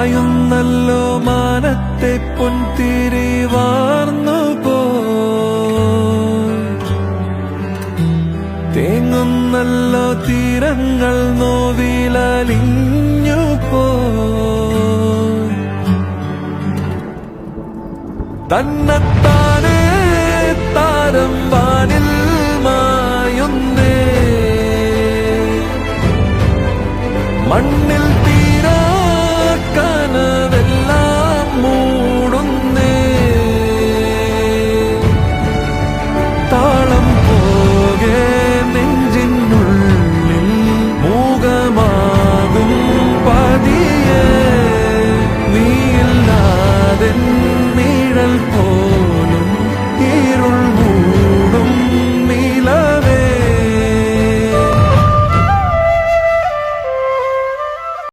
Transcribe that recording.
മായുന്നല്ലോ മാനത്തെ പൊൻതിരി വാർന്നു തേങ്ങുന്നല്ലോ തീരങ്ങൾ നോവിലലിഞ്ഞു തന്നെത്താനേ താരം വാനിൽ മായുന്നേ മണ്ണിൽ തീ